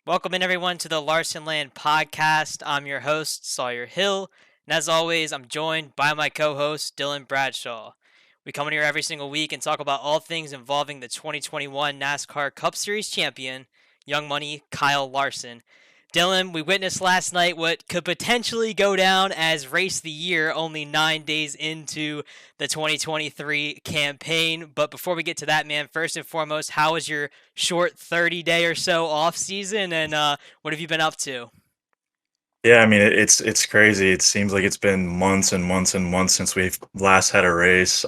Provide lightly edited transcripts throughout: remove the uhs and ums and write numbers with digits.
Welcome in everyone to the LARSONLAND Podcast. I'm your host, Sawyer Hill, and as always, I'm joined by my co-host, Dylan Bradshaw. We come in here every single week and talk about all things involving the 2021 NASCAR Cup Series champion, Young Money Kyle Larson. Dylan, we witnessed last night what could potentially go down as race of the year only 9 days into the 2023 campaign. But before we get to that, man, first and foremost, how was your short 30-day or so off season, and what have you been up to? Yeah, I mean it's crazy. It seems like it's been months and months and months since we've last had a race.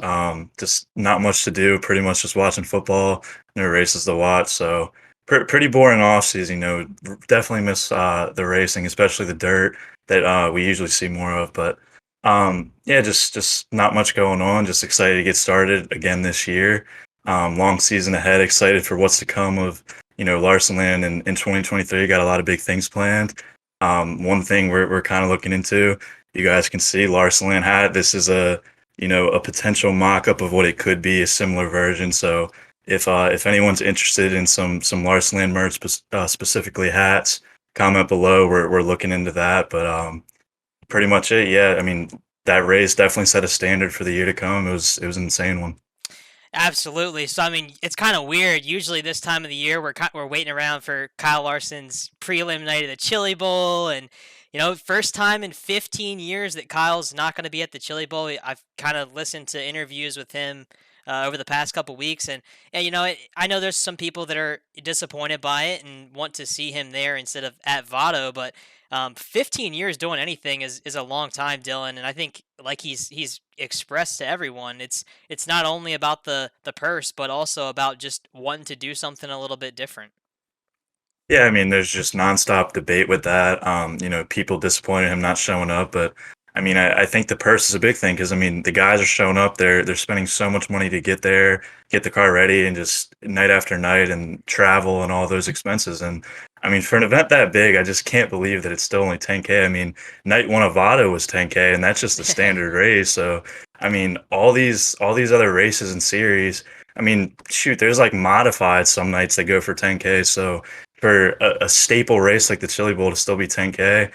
Just not much to do. Pretty much just watching football. No races to watch. So pretty boring off season. Definitely miss the racing, especially the dirt that we usually see more of. But yeah, just not much going on. Just excited to get started again this year. Long season ahead. Excited for what's to come of Larson Land in 2023. Got a lot of big things planned. One thing we're kind of looking into, you guys can see Larson Land hat. This is a potential mock-up of what it could be, a similar version. So if anyone's interested in some Larson Land merch, specifically hats, comment below. We're looking into that, but pretty much it. Yeah, I mean that race definitely set a standard for the year to come. It was an insane one. Absolutely. So I mean, it's kind of weird. Usually this time of the year, we're waiting around for Kyle Larson's prelim night of the Chili Bowl, and first time in 15 years that Kyle's not going to be at the Chili Bowl. I've kind of listened to interviews with him over the past couple weeks, and I know there's some people that are disappointed by it and want to see him there instead of at Vado, but 15 years doing anything is a long time, Dylan, and I think like he's expressed to everyone, it's not only about the purse, but also about just wanting to do something a little bit different. Yeah, I mean, there's just nonstop debate with that. People disappointed him not showing up, but I mean, I think the purse is a big thing because I mean, the guys are showing up. They're spending so much money to get there, get the car ready, and just night after night and travel and all those expenses. And I mean, for an event that big, I just can't believe that it's still only 10K. I mean, night one of Vado was 10K, and that's just a standard race. So I mean, all these other races and series. I mean, shoot, there's like modified some nights that go for 10K. So for a staple race like the Chili Bowl to still be 10K,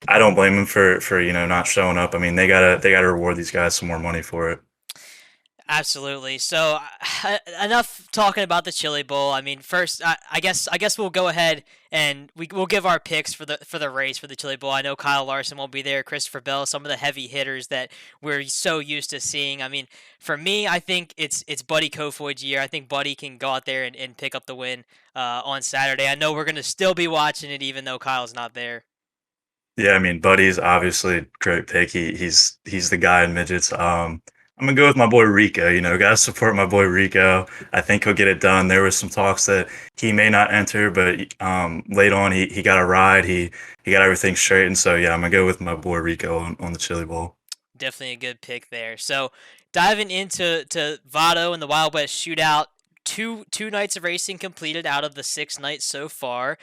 I don't blame them for not showing up. I mean, they gotta reward these guys some more money for it. Absolutely. So enough talking about the Chili Bowl. I mean, first, I guess we'll go ahead and we'll give our picks for the race for the Chili Bowl. I know Kyle Larson won't be there, Christopher Bell, some of the heavy hitters that we're so used to seeing. I mean, for me, I think it's Buddy Kofoid's year. I think Buddy can go out there and pick up the win on Saturday. I know we're gonna still be watching it even though Kyle's not there. Yeah, I mean, Buddy's obviously a great pick. He's the guy in midgets. I'm gonna go with my boy Rico. Gotta support my boy Rico. I think he'll get it done. There was some talks that he may not enter, but late on he got a ride. He got everything straight, and so yeah, I'm gonna go with my boy Rico on the Chili Bowl. Definitely a good pick there. So diving into Vado and the Wild West Shootout. Two nights of racing completed out of the 6 nights so far.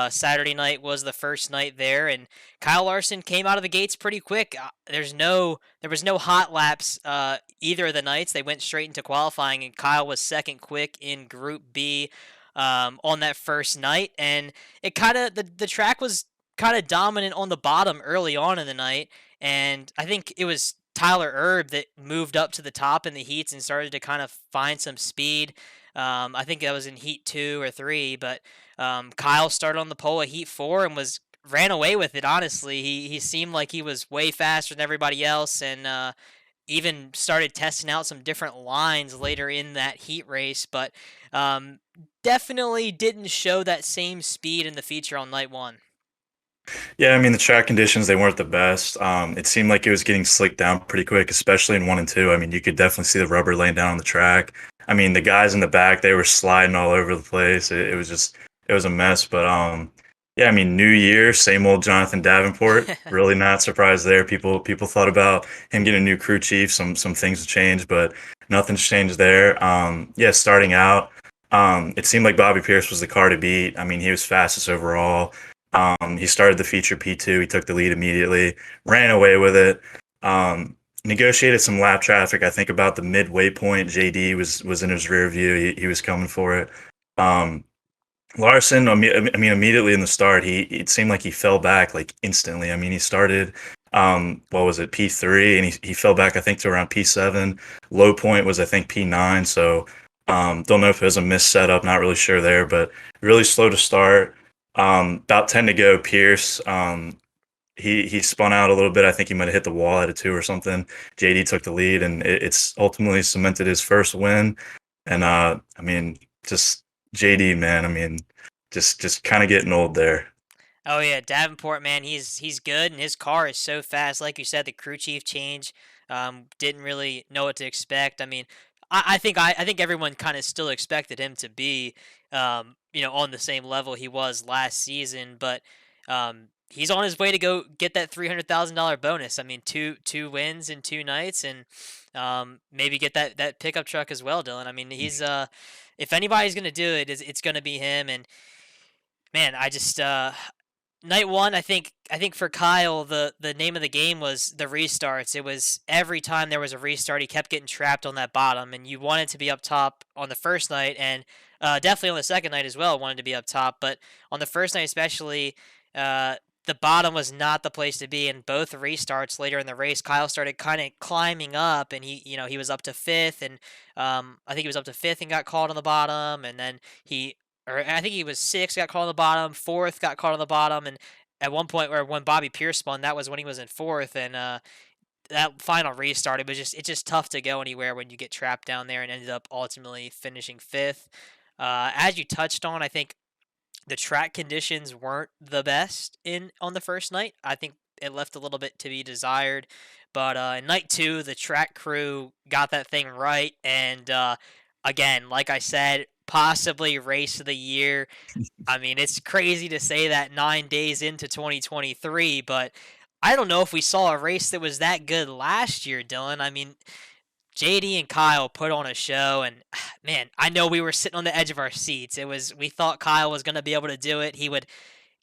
Saturday night was the first night there, and Kyle Larson came out of the gates pretty quick. There was no hot laps either of the nights. They went straight into qualifying, and Kyle was second quick in Group B on that first night. And it kind of the track was kind of dominant on the bottom early on in the night, and I think it was Tyler Erb that moved up to the top in the heats and started to kind of find some speed. I think that was in heat 2 or 3, but Kyle started on the pole at heat 4 and was ran away with it. Honestly, he seemed like he was way faster than everybody else, and even started testing out some different lines later in that heat race. But um, definitely didn't show that same speed in the feature on night one. Yeah, I mean the track conditions they weren't the best. It seemed like it was getting slicked down pretty quick, especially in one and two. I mean, you could definitely see the rubber laying down on the track. I mean, the guys in the back they were sliding all over the place. It was a mess. But yeah, I mean, new year, same old Jonathan Davenport. Really not surprised there. People thought about him getting a new crew chief. Some things have changed, but nothing's changed there. Yeah, starting out, it seemed like Bobby Pierce was the car to beat. I mean, he was fastest overall. He started the feature P2. He took the lead immediately, ran away with it. Negotiated some lap traffic. I think about the midway point. JD was in his rear view. He was coming for it. Um, Larson, I mean, immediately in the start, it seemed like he fell back like instantly. I mean, he started, what was it, P3, and he fell back, I think, to around P7. Low point was, I think, P9. So, don't know if it was a missed setup, not really sure there, but really slow to start. About 10 to go, Pierce, he spun out a little bit. I think he might have hit the wall at a two or something. JD took the lead, and it's ultimately cemented his first win. And I mean, just JD, man. I mean, just kind of getting old there. Oh yeah, Davenport, man, he's good, and his car is so fast. Like you said, the crew chief change, didn't really know what to expect. I mean, I think everyone kind of still expected him to be, on the same level he was last season, but he's on his way to go get that $300,000 bonus. I mean, two wins in 2 nights, and maybe get that pickup truck as well, Dylan. I mean, he's if anybody's gonna do it, it's gonna be him, and man, I just night one, I think for Kyle, the name of the game was the restarts. It was every time there was a restart, he kept getting trapped on that bottom, and you wanted to be up top on the first night, and definitely on the second night as well, wanted to be up top. But on the first night, especially, uh, the bottom was not the place to be. And both restarts later in the race, Kyle started kind of climbing up, and he was up to fifth, and I think he was up to fifth and got called on the bottom, and then or I think he was sixth, got caught on the bottom, fourth, got caught on the bottom, and at one point where when Bobby Pierce spun, that was when he was in fourth, and that final restart, it's just tough to go anywhere when you get trapped down there, and ended up ultimately finishing fifth. As you touched on, I think the track conditions weren't the best in on the first night. I think it left a little bit to be desired, but in night two, the track crew got that thing right, and again, like I said, possibly race of the year. I mean, it's crazy to say that 9 days into 2023, but I don't know if we saw a race that was that good last year, Dylan. I mean, JD and Kyle put on a show, and man, I know we were sitting on the edge of our seats. We thought Kyle was going to be able to do it. He would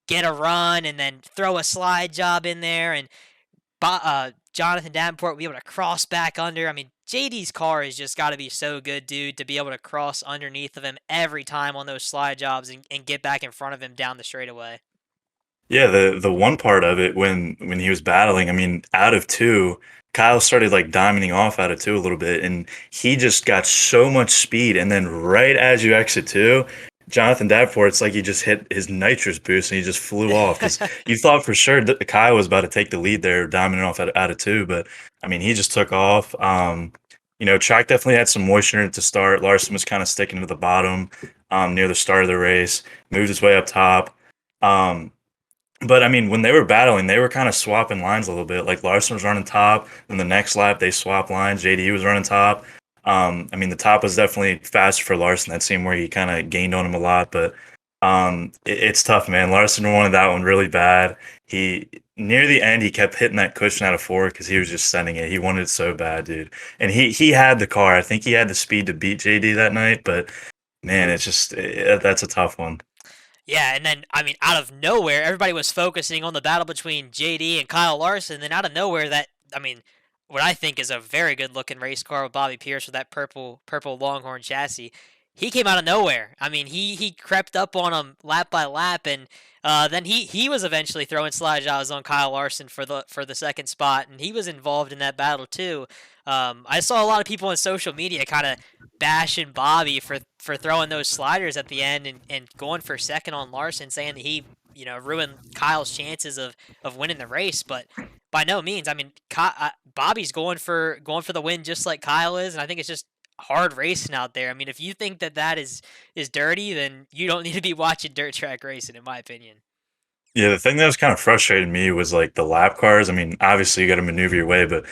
get a run and then throw a slide job in there, and Jonathan Davenport would be able to cross back under. I mean, JD's car has just got to be so good, dude, to be able to cross underneath of him every time on those slide jobs, and get back in front of him down the straightaway. Yeah, the one part of it when he was battling, I mean, out of two, Kyle started like diamonding off out of two a little bit, and he just got so much speed. And then right as you exit two, Jonathan Davenport, it's like he just hit his nitrous boost and he just flew off because you thought for sure that Kyle was about to take the lead there, diamonding off out of two. But I mean, he just took off. Track definitely had some moisture in it to start. Larson was kind of sticking to the bottom near the start of the race, moved his way up top. Um, but I mean, when they were battling, they were kind of swapping lines a little bit. Like Larson was running top, then the next lap they swapped lines. JD was running top. I mean, the top was definitely faster for Larson. That seemed where he kind of gained on him a lot, but it's tough, man. Larson wanted that one really bad. He near the end he kept hitting that cushion out of four because he was just sending it. He wanted it so bad, dude. And he had the car. I think he had the speed to beat JD that night, but man, that's a tough one. Yeah, and then I mean, out of nowhere, everybody was focusing on the battle between JD and Kyle Larson. Then out of nowhere, what I think is a very good looking race car with Bobby Pierce with that purple Longhorn chassis. He came out of nowhere. I mean, he crept up on him lap by lap, and then he was eventually throwing slide jobs on Kyle Larson for the second spot, and he was involved in that battle too. I saw a lot of people on social media kind of bashing Bobby for throwing those sliders at the end, and going for second on Larson, saying that he ruined Kyle's chances of winning the race. But by no means. I mean, Bobby's going for the win just like Kyle is, and I think it's just hard racing out there. I mean, if you think that is dirty, then you don't need to be watching dirt track racing, in my opinion. Yeah, the thing that was kind of frustrating me was like the lap cars. I mean, obviously you got to maneuver your way, but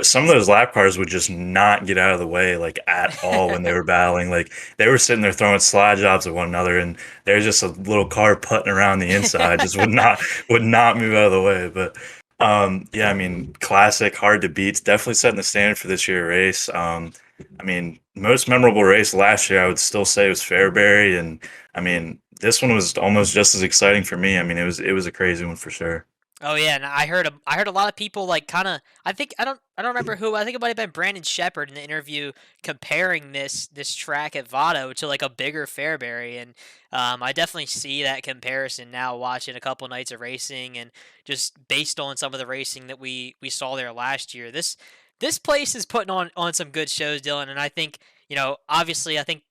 some of those lap cars would just not get out of the way like at all when they were battling. Like they were sitting there throwing slide jobs at one another, and there's just a little car putting around the inside, just would not move out of the way. But yeah, I mean, classic, hard to beat. It's definitely setting the standard for this year race. I mean, most memorable race last year, I would still say was Fairbury, and I mean, this one was almost just as exciting for me. I mean, it was a crazy one for sure. Oh yeah, and I heard a lot of people like kind of I don't remember who, I think it might have been Brandon Shepard in the interview comparing this track at Vado to like a bigger Fairbury, and I definitely see that comparison now watching a couple nights of racing and just based on some of the racing that we saw there last year. This place is putting on some good shows, Dylan, and I think obviously I think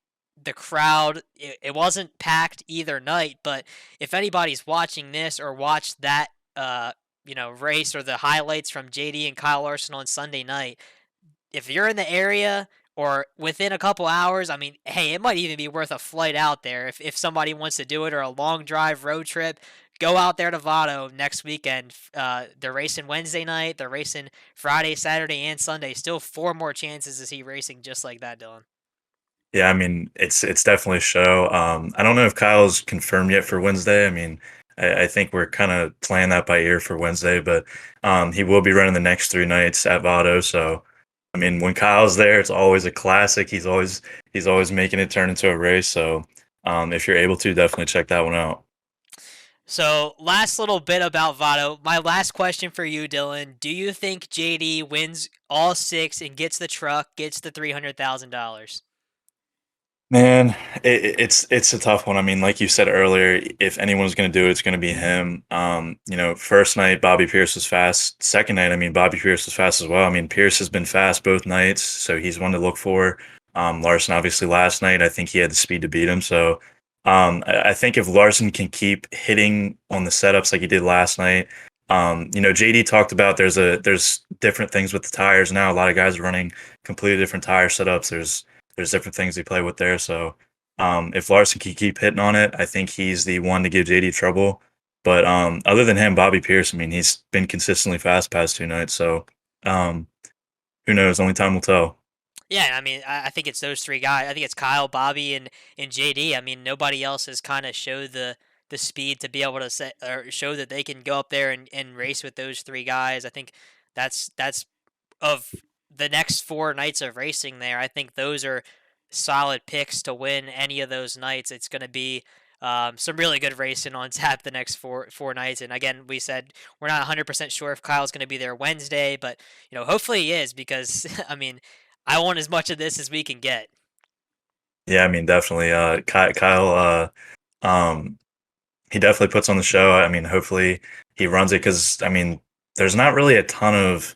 the crowd it wasn't packed either night, but if anybody's watching this or watched that uh, race or the highlights from JD and Kyle Larson on Sunday night, if you're in the area or within a couple hours, I mean, hey, it might even be worth a flight out there if somebody wants to do it or a long drive road trip. Go out there to Vado next weekend. They're racing Wednesday night. They're racing Friday, Saturday, and Sunday. Still four more chances to see racing just like that, Dylan. Yeah, I mean, it's definitely a show. I don't know if Kyle's confirmed yet for Wednesday. I mean, I think we're kind of playing that by ear for Wednesday, but he will be running the next 3 nights at Vado. So, I mean, when Kyle's there, it's always a classic. He's always making it turn into a race. So, if you're able to, definitely check that one out. So, last little bit about Vado. My last question for you, Dylan. Do you think JD wins all six and gets the truck, gets the $300,000? Man, it's a tough one. I mean, like you said earlier, if anyone's going to do it, it's going to be him. First night Bobby Pierce was fast. Second night, I mean, Bobby Pierce was fast as well. I mean, Pierce has been fast both nights, so he's one to look for. Larson, obviously, last night, I think he had the speed to beat him. So, I think if Larson can keep hitting on the setups like he did last night, JD talked about there's different things with the tires now. A lot of guys are running completely different tire setups. There's different things they play with there. So if Larson can keep hitting on it, I think he's the one to give JD trouble. But other than him, Bobby Pierce, I mean, he's been consistently fast past 2 nights. So um, who knows? Only time will tell. Yeah, I mean, I think it's those three guys. I think it's Kyle, Bobby, and JD. I mean, nobody else has kind of showed the speed to be able to set or show that they can go up there and race with those three guys. I think that's of the next four nights of racing there. I think those are solid picks to win any of those nights. It's going to be some really good racing on tap the next four nights. And again, we said we're not 100% sure if Kyle's going to be there Wednesday, but hopefully he is because I mean, I want as much of this as we can get. Yeah, I mean, definitely. Kyle, um, he definitely puts on the show. I mean, hopefully he runs it because, I mean, there's not really a ton of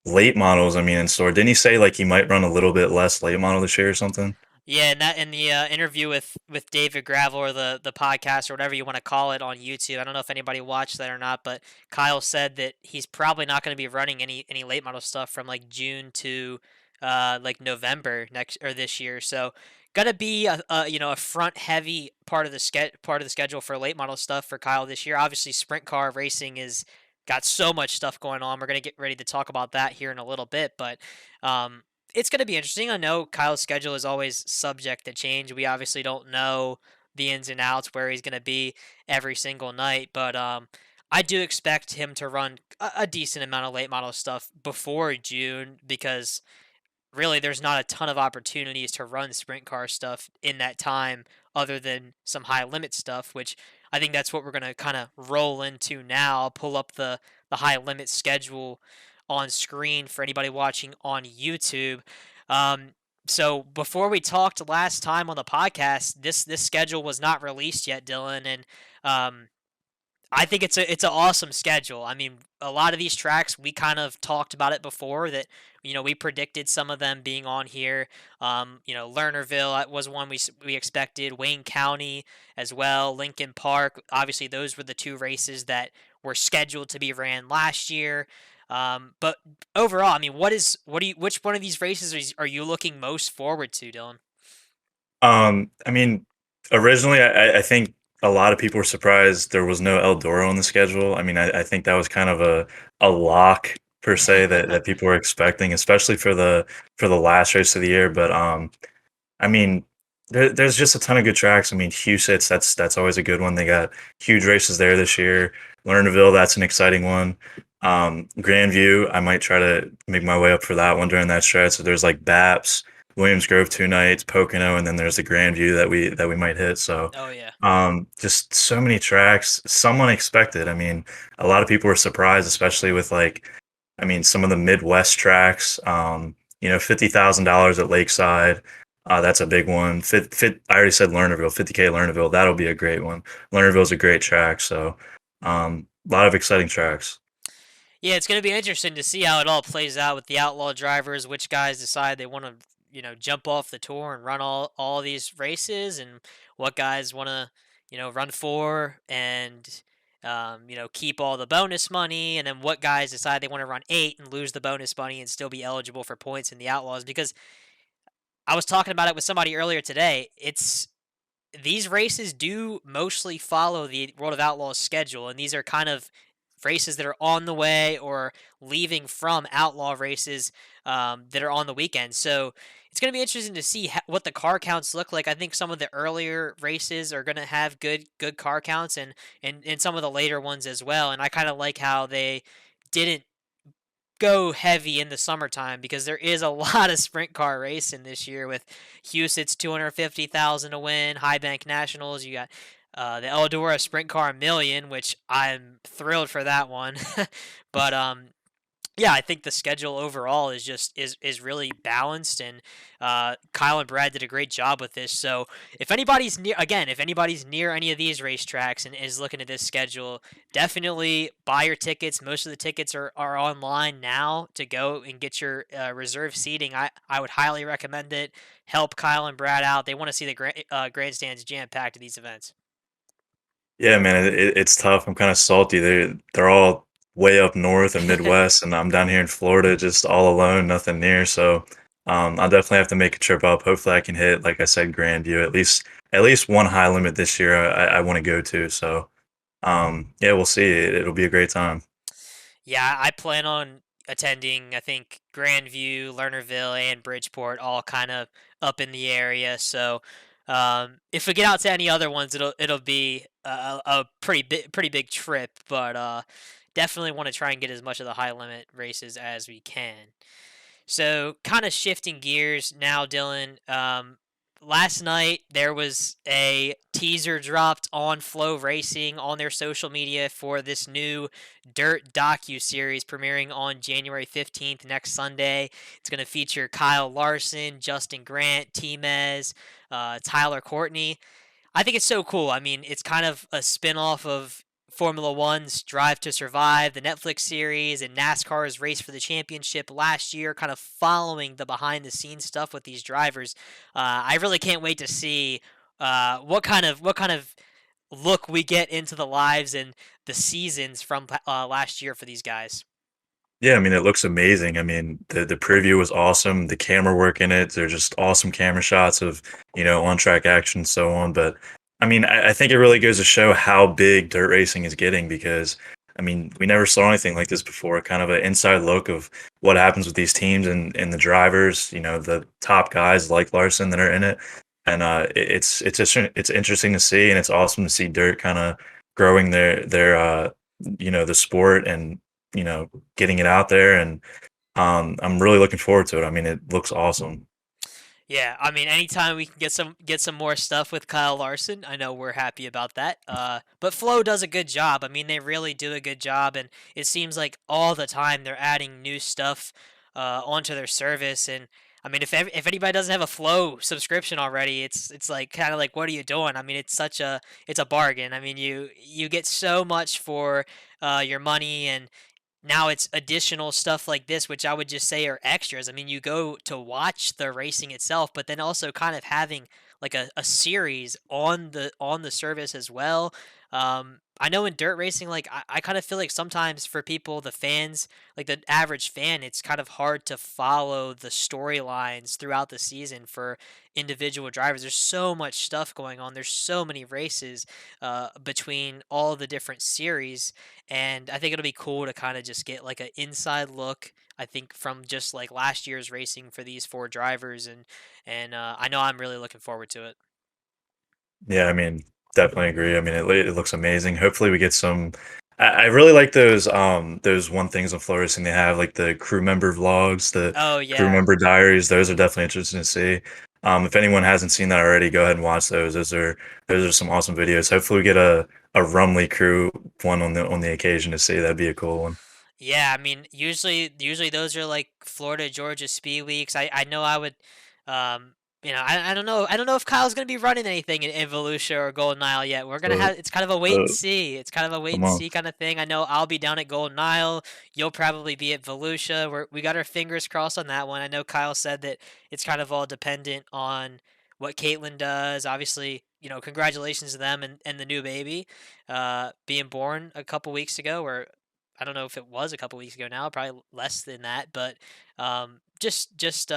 late models, I mean, in store. Didn't he say like he might run a little bit less late model this year or something? Yeah, and that in the interview with David Gravel or the podcast or whatever you want to call it on YouTube. I don't know if anybody watched that or not, but Kyle said that he's probably not going to be running any late model stuff from like June to like November next or this year. So gonna be a front heavy part of the schedule for late model stuff for Kyle this year. Obviously, sprint car racing is got so much stuff going on. We're gonna get ready to talk about that here in a little bit, but um, it's going to be interesting. I know Kyle's schedule is always subject to change. We obviously don't know the ins and outs where he's going to be every single night, but I do expect him to run a decent amount of late model stuff before June because really there's not a ton of opportunities to run sprint car stuff in that time other than some high limit stuff, which I think that's what we're going to kind of roll into now. I'll pull up the high limit schedule on screen for anybody watching on YouTube. Um, so before we talked last time on the podcast, this schedule was not released yet, Dylan, and um, I think it's an awesome schedule. I mean, a lot of these tracks we kind of talked about it before that we predicted some of them being on here. Lernerville was one we expected. Wayne County as well. Lincoln Park. Obviously, those were the two races that were scheduled to be ran last year. But overall, I mean, which one of these races are you looking most forward to, Dylan? I mean, originally, I think a lot of people were surprised there was no El Doro on the schedule. I mean, I think that was kind of a lock per se that people were expecting, especially for the last race of the year. But I mean, there's just a ton of good tracks. I mean, Huset's that's always a good one. They got huge races there this year. Lernerville, that's an exciting one. Grandview, I might try to make my way up for that one during that stretch. So there's like BAPS. Williams Grove 2 nights, Pocono, and then there's the Grandview that we might hit. So Oh yeah. just so many tracks, some unexpected. I mean, a lot of people were surprised, especially with like, I mean, some of the Midwest tracks. $50,000 at Lakeside. That's a big one. I already said Lernerville, 50K Lernerville. That'll be a great one. Lernerville's a great track. So, a lot of exciting tracks. Yeah, it's going to be interesting to see how it all plays out with the outlaw drivers, which guys decide they want to, jump off the tour and run all these races, and what guys want to, run for and, keep all the bonus money, and then what guys decide they want to run 8 and lose the bonus money and still be eligible for points in the outlaws. Because I was talking about it with somebody earlier today. It's these races do mostly follow the World of Outlaws schedule, and these are kind of races that are on the way or leaving from outlaw races that are on the weekend. So it's going to be interesting to see what the car counts look like. I think some of the earlier races are going to have good car counts, and some of the later ones as well. And I kind of like how they didn't go heavy in the summertime, because there is a lot of sprint car racing this year with Huset's 250,000 to win, High Bank Nationals. You got the Eldora Sprint Car Million, which I'm thrilled for that one. But yeah, I think the schedule overall is really balanced, and Kyle and Brad did a great job with this. So if anybody's near any of these racetracks and is looking at this schedule, definitely buy your tickets. Most of the tickets are online now to go and get your reserve seating. I would highly recommend it. Help Kyle and Brad out. They want to see the grandstands jam packed at these events. Yeah, man, it's tough. I'm kind of salty. They're all way up north and Midwest, and I'm down here in Florida, just all alone, nothing near. So, I'll definitely have to make a trip up. Hopefully, I can hit, like I said, Grandview at least one high limit this year. I want to go to. So, yeah, we'll see. It'll be a great time. Yeah, I plan on attending, I think, Grandview, Lernerville, and Bridgeport, all kind of up in the area. So, if we get out to any other ones, it'll be a pretty big trip. But definitely want to try and get as much of the high limit races as we can. So, kind of shifting gears now, Dylan. Last night there was a teaser dropped on Flow Racing on their social media for this new Dirt docu series premiering on January 15th, next Sunday. It's going to feature Kyle Larson, Justin Grant, Timez, Tyler Courtney. I think it's so cool. I mean, it's kind of a spin-off of Formula One's Drive to Survive, the Netflix series, and NASCAR's Race for the Championship last year, kind of following the behind-the-scenes stuff with these drivers. I really can't wait to see what kind of look we get into the lives and the seasons from last year for these guys. Yeah, I mean, it looks amazing. I mean, the preview was awesome. The camera work in it, they're just awesome camera shots of, on track action and so on. But I mean, I think it really goes to show how big dirt racing is getting because, I mean, we never saw anything like this before. Kind of an inside look of what happens with these teams and the drivers, the top guys like Larson that are in it. And it's interesting to see, and it's awesome to see dirt kind of growing the sport and getting it out there, and I'm really looking forward to it. I mean, it looks awesome. Yeah, I mean, anytime we can get some more stuff with Kyle Larson, I know we're happy about that. But Flow does a good job. I mean, they really do a good job, and it seems like all the time they're adding new stuff onto their service. And I mean, if anybody doesn't have a Flow subscription already, it's like kind of like, what are you doing? I mean, it's a bargain. I mean, you get so much for your money, and now it's additional stuff like this, which I would just say are extras. I mean, you go to watch the racing itself, but then also kind of having like a series on the service as well. I know in dirt racing, like I kind of feel like sometimes for people, the fans, like the average fan, it's kind of hard to follow the storylines throughout the season for individual drivers. There's so much stuff going on. There's so many races between all the different series, and I think it'll be cool to kind of just get like an inside look. I think from just like last year's racing for these four drivers, and I know I'm really looking forward to it. Yeah, I mean, definitely agree. I mean, it looks amazing. Hopefully, we get some I really like those one things on Flow Racing they have, like the crew member vlogs, the Oh crew yeah. member diaries. Those are definitely interesting to see. If anyone hasn't seen that already, go ahead and watch those. Those are some awesome videos. Hopefully, we get a Rumley crew one on the occasion to see. That'd be a cool one. Yeah, I mean, usually those are like Florida, Georgia speed weeks. I know I would, um, I don't know if Kyle's gonna be running anything in Volusia or Golden Isle yet. We're gonna So, have it's kind of a wait and so see. It's kind of a wait come and on. see kind of thing. I know I'll be down at Golden Isle. You'll probably be at Volusia. We got our fingers crossed on that one. I know Kyle said that it's kind of all dependent on what Caitlin does. Obviously, congratulations to them and the new baby, being born a couple weeks ago, or I don't know if it was a couple weeks ago now, probably less than that, but just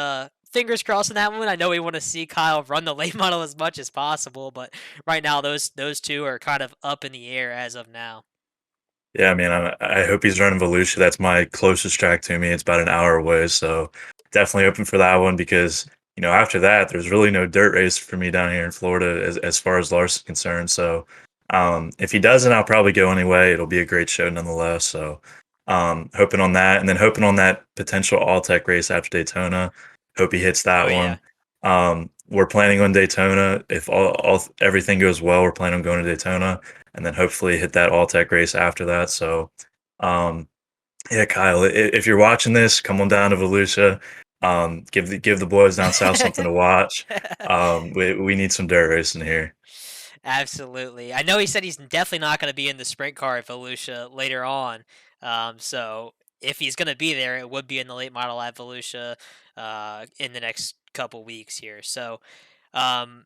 fingers crossed on that one. I know we want to see Kyle run the late model as much as possible, but right now those two are kind of up in the air as of now. Yeah, I mean, I hope he's running Volusia. That's my closest track to me. It's about an hour away, so definitely open for that one because after that, there's really no dirt race for me down here in Florida as far as Larson's concerned. So if he doesn't, I'll probably go anyway. It'll be a great show nonetheless. So hoping on that, and then hoping on that potential all tech race after Daytona. Hope he hits Oh that yeah. one. We're planning on Daytona. If all everything goes well, we're planning on going to Daytona and then hopefully hit that all tech race after that. So, um, yeah, Kyle, if you're watching this, come on down to Volusia. Give the boys down south something to watch. We need some dirt racing here. Absolutely. I know he said he's definitely not going to be in the sprint car at Volusia later on. So if he's going to be there, it would be in the late model at Volusia in the next couple weeks here. So um,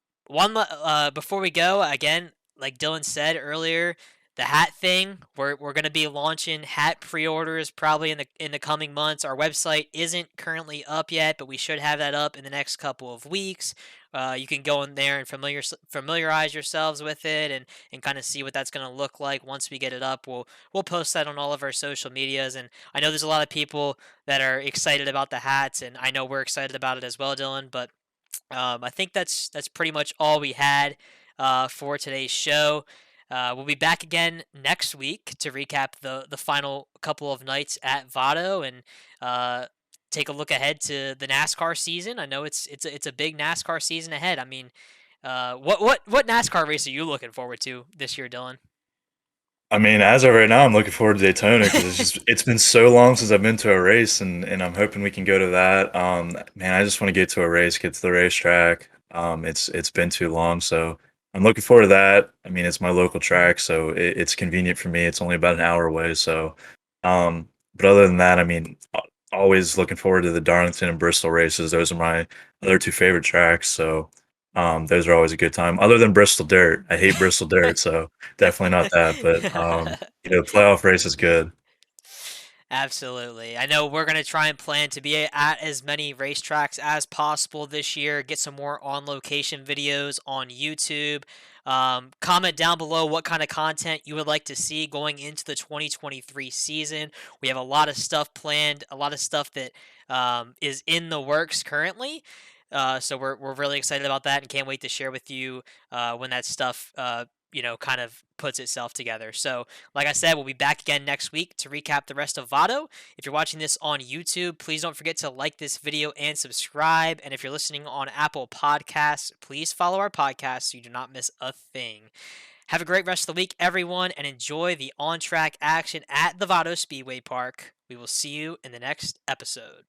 before we go, again, like Dylan said earlier, the hat thing. We're gonna be launching hat pre-orders probably in the coming months. Our website isn't currently up yet, but we should have that up in the next couple of weeks. You can go in there and familiarize yourselves with it and kind of see what that's gonna look like once we get it up. We'll post that on all of our social medias, and I know there's a lot of people that are excited about the hats, and I know we're excited about it as well, Dylan. But I think that's pretty much all we had for today's show. We'll be back again next week to recap the final couple of nights at Vado and take a look ahead to the NASCAR season. I know it's a big NASCAR season ahead. I mean, what NASCAR race are you looking forward to this year, Dylan? I mean, as of right now, I'm looking forward to Daytona because it's been so long since I've been to a race, and I'm hoping we can go to that. Man, I just want to get to a race, get to the racetrack. It's been too long, so I'm looking forward to that. I mean, it's my local track, so it's convenient for me. It's only about an hour away, so but other than that, I mean, always looking forward to the Darlington and Bristol races. Those are my other two favorite tracks, so those are always a good time. Other than Bristol Dirt, I hate Bristol Dirt, so definitely not that, but, playoff race is good. Absolutely. I know we're going to try and plan to be at as many racetracks as possible this year, get some more on location videos on YouTube. Comment down below what kind of content you would like to see going into the 2023 season. We have a lot of stuff planned, a lot of stuff that is in the works currently. So we're really excited about that and can't wait to share with you when that stuff kind of puts itself together. So like I said, we'll be back again next week to recap the rest of Vado. If you're watching this on YouTube, please don't forget to like this video and subscribe. And if you're listening on Apple Podcasts, please follow our podcast so you do not miss a thing. Have a great rest of the week, everyone, and enjoy the on track action at the Vado Speedway Park. We will see you in the next episode.